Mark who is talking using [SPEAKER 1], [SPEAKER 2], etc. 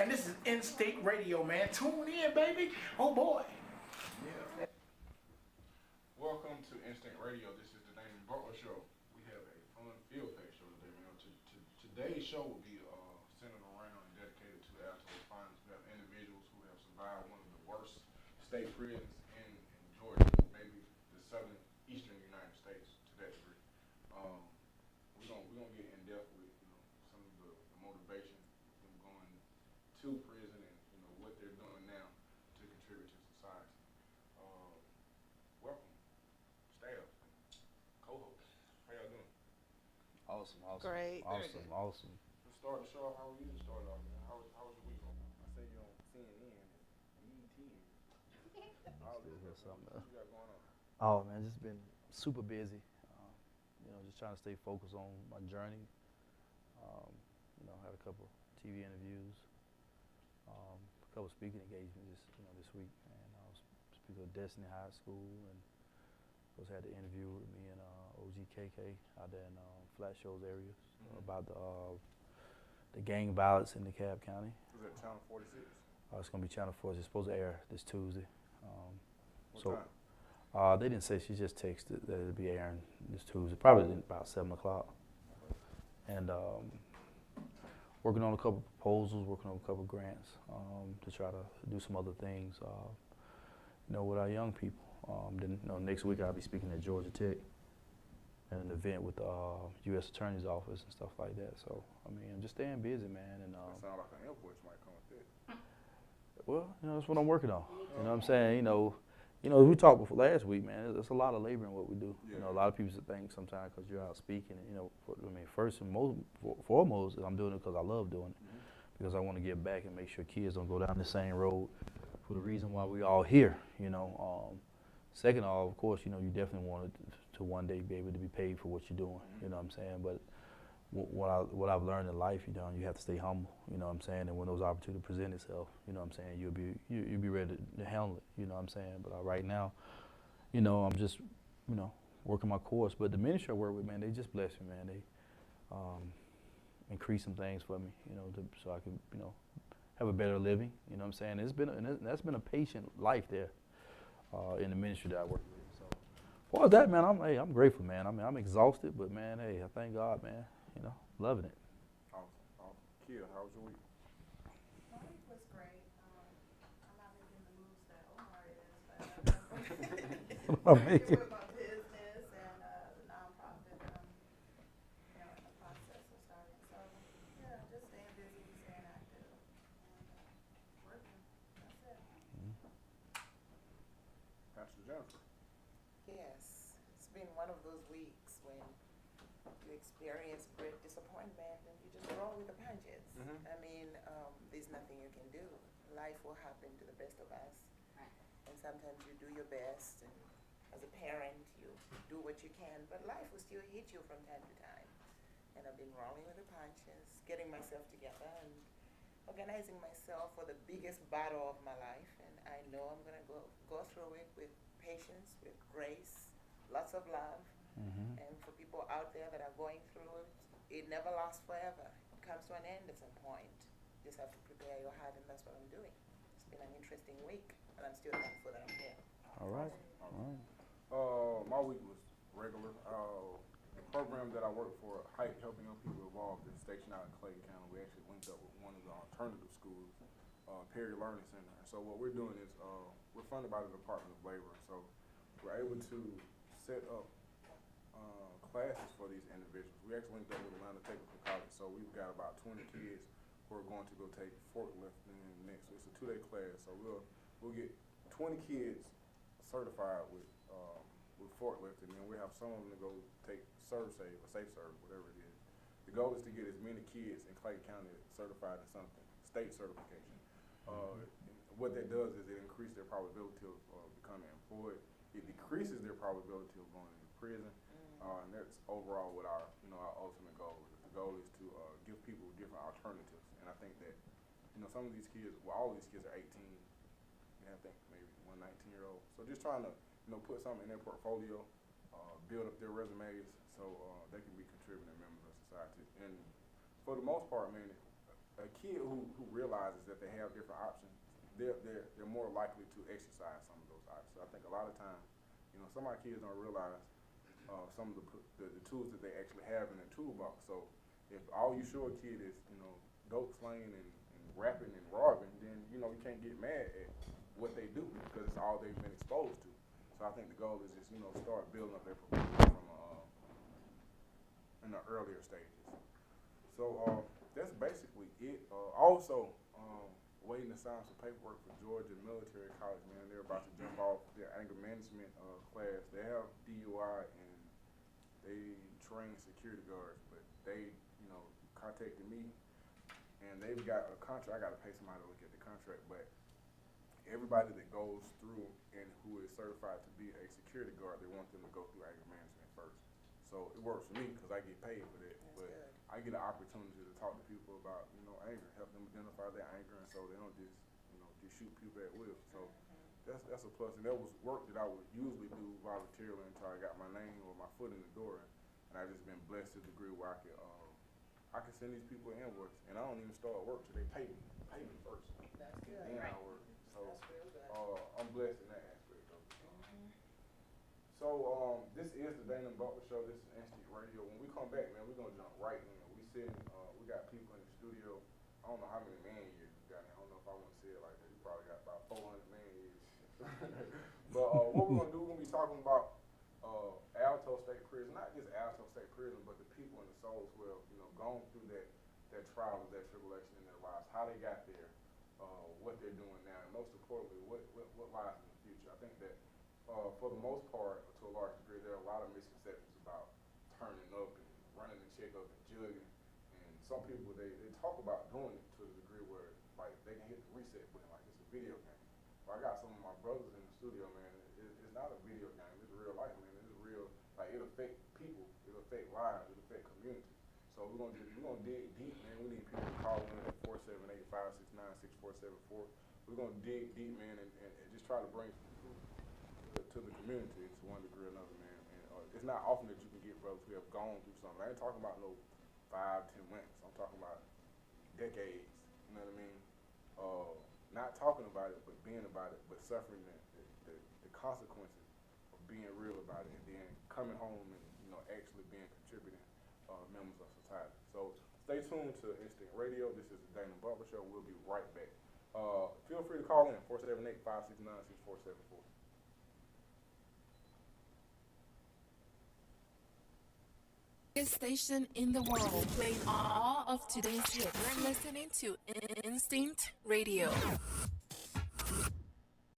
[SPEAKER 1] and this is In-State Radio, man. Tune in, baby. Oh, boy.
[SPEAKER 2] Yeah. Welcome to Instant Radio. This is the Dainhen Butler Show. We have a fun field-packed show today, man. Today's show will be centered around and dedicated to Alto's finest. We have individuals who have survived one of the worst state prisons in Georgia, maybe the southern eastern United States to that degree. We're gonna get in depth with some of the motivation of them going to prison and what they're doing now to contribute to society. Welcome, staff, co-host. How y'all doing?
[SPEAKER 3] Awesome.
[SPEAKER 4] Great.
[SPEAKER 3] Awesome.
[SPEAKER 2] Let's start the show off how we usually start off. Man. How was your week? I say you on CNN, BET, all this stuff. What you got going on?
[SPEAKER 3] Oh man, just been super busy. Just trying to stay focused on my journey. Had a couple TV interviews, a couple speaking engagements this week, and I was speaking at Destiny High School, and had the interview with me and OGKK out there in Flat Shoals area about the gang violence in DeKalb County.
[SPEAKER 2] Was that Channel 46?
[SPEAKER 3] It's going to be Channel 4. It's supposed to air this Tuesday.
[SPEAKER 2] What time?
[SPEAKER 3] They didn't say. She just texted that it'll be airing this Tuesday, probably about 7 o'clock. And working on a couple proposals, working on a couple grants to try to do some other things, with our young people. Then next week I'll be speaking at Georgia Tech at an event with the U.S. Attorney's Office and stuff like that. So I'm just staying busy, man. And
[SPEAKER 2] that sounds like an airport might come with that.
[SPEAKER 3] Well, that's what I'm working on. You know what I'm saying? We talked before last week, man. There's a lot of labor in what we do.
[SPEAKER 2] Yeah.
[SPEAKER 3] A lot of people think sometimes because you're out speaking, first and foremost, I'm doing it because I love doing it, because I want to give back and make sure kids don't go down the same road for the reason why we all here. Second of all, of course, you definitely want to one day be able to be paid for what you're doing. You know what I'm saying? But what I've learned in life, you have to stay humble. You know what I'm saying? And when those opportunities present itself, you know what I'm saying, you'll be ready to handle it. You know what I'm saying? But right now, I'm just working my course. But the ministry I work with, man, they just bless me, man. They increase some things for me, so I can have a better living. You know what I'm saying? That's been a patient life there in the ministry that I work with. So, as far as that, man, I'm grateful, man. I'm exhausted, but man, hey, I thank God, man. Loving it.
[SPEAKER 2] Awesome. Kia, how was your week?
[SPEAKER 4] My week was great. I'm not making the moves that Omar is, but
[SPEAKER 3] I'm making.
[SPEAKER 4] with my business and the nonprofit that I'm in the process of starting. So, yeah, just staying busy, staying active, and working. That's it.
[SPEAKER 2] Pastor Jennifer.
[SPEAKER 5] Yes, it's been one of those weeks when you experience great disappointment and you just roll with the punches. There's nothing you can do. Life will happen to the best of us. And sometimes you do your best, and as a parent, you do what you can, but life will still hit you from time to time. And I've been rolling with the punches, getting myself together, and organizing myself for the biggest battle of my life. And I know I'm going to go through it with patience, with grace, lots of love. And for people out there that are going through it, it never lasts forever. It comes to an end at some point. You just have to prepare your heart, and that's what I'm doing. It's been an interesting week, and I'm still thankful that I'm here.
[SPEAKER 3] All right.
[SPEAKER 2] My week was regular. The program that I work for, Helping Young People Evolve, is stationed out in Clayton County. We actually linked up with one of the alternative schools, Perry Learning Center. And so what we're doing is we're funded by the Department of Labor. So we're able to set up classes for these individuals. We actually linked up with Atlanta Technical College, so we've got about 20 kids who are going to go take forklifting next. So it's a 2-day class, so we'll get 20 kids certified with forklifting, and we have some of them to go take ServSafe or SafeServe, whatever it is. The goal is to get as many kids in Clayton County certified in something, state certification. What that does is it increases their probability of becoming employed. It decreases their probability of going into prison. And that's overall what our ultimate goal is. The goal is to give people different alternatives. And I think that, some of these kids, all these kids are 18, and I think maybe one 19-year-old. So just trying to, put something in their portfolio, build up their resumes so they can be contributing members of society. And for the most part, man, a kid who realizes that they have different options, they're more likely to exercise some of those options. So I think a lot of times, you know, some of our kids don't realize some of the tools that they actually have in their toolbox. So if all you show a kid is, you know, dope slaying and rapping and robbing, then, you know, you can't get mad at what they do because it's all they've been exposed to. So I think the goal is just, you know, start building up their performance from in the earlier stages. So that's basically it. Also, waiting to sign some paperwork for Georgia Military College, man. They're about to jump off their anger management class. They have DUI and they train security guards, but they, you know, contacted me and they've got a contract. I got to pay somebody to look at the contract, but everybody that goes through and who is certified to be a security guard, they want them to go through anger management first. So it works for me because I get paid for that.
[SPEAKER 5] That's
[SPEAKER 2] but
[SPEAKER 5] good.
[SPEAKER 2] I get an opportunity to talk to people about, you know, anger, help them identify their anger, and so they don't just, you know, just shoot people at will. So that's a plus, and that was work that I would usually do voluntarily until I got my name or my foot in the door, and I've just been blessed to the degree where I can send these people an invoice, and I don't even start work till they pay me first.
[SPEAKER 5] That's good.
[SPEAKER 2] Then I work. So
[SPEAKER 5] That's real good.
[SPEAKER 2] I'm blessed in that aspect of it. So this is the Dainhen Butler Show. This is Instinct Radio. When we come back, man, we're gonna jump right in. We sitting, we got people in the studio. I don't know how many man years we got. I don't know if I want to say it like that. We probably got about 400 man years. But what we're gonna do, we're gonna be talking about Alto State Prison, not just Alto State Prison, but the people and the souls who have, you know, gone through that trial or that tribulation in their lives, how they got there, what they're doing now, and most importantly, what lies in the future. I think that for the most part, to a large degree, there are a lot of misconceptions about turning up and running the check up and jugging. And some people, they talk about doing it to the degree where, like, they can hit the reset button like it's a video game. But I got some of my brothers in the studio, man. It's not a video game. It's real life, man. It's real, like, it'll affect people. It'll affect lives. It'll affect communities. So we're gonna dig deep, man. We need people to call in at 478-569-6474. We're gonna dig deep, man, and just try to bring some truth to the community to one degree or another, man. And it's not often that you can get brothers who have gone through something. I ain't talking about no 5-10 months. I'm talking about decades. You know what I mean? Not talking about it, but being about it, but suffering the consequences of being real about it, and then coming home and, you know, actually being contributing members of society. So stay tuned to Instinct Radio. This is the Dainhen Butler Show. We'll be right back. Feel free to call in 478-569-6474.
[SPEAKER 6] Station in the world, playing all of today's hits. You're listening to Instinct Radio.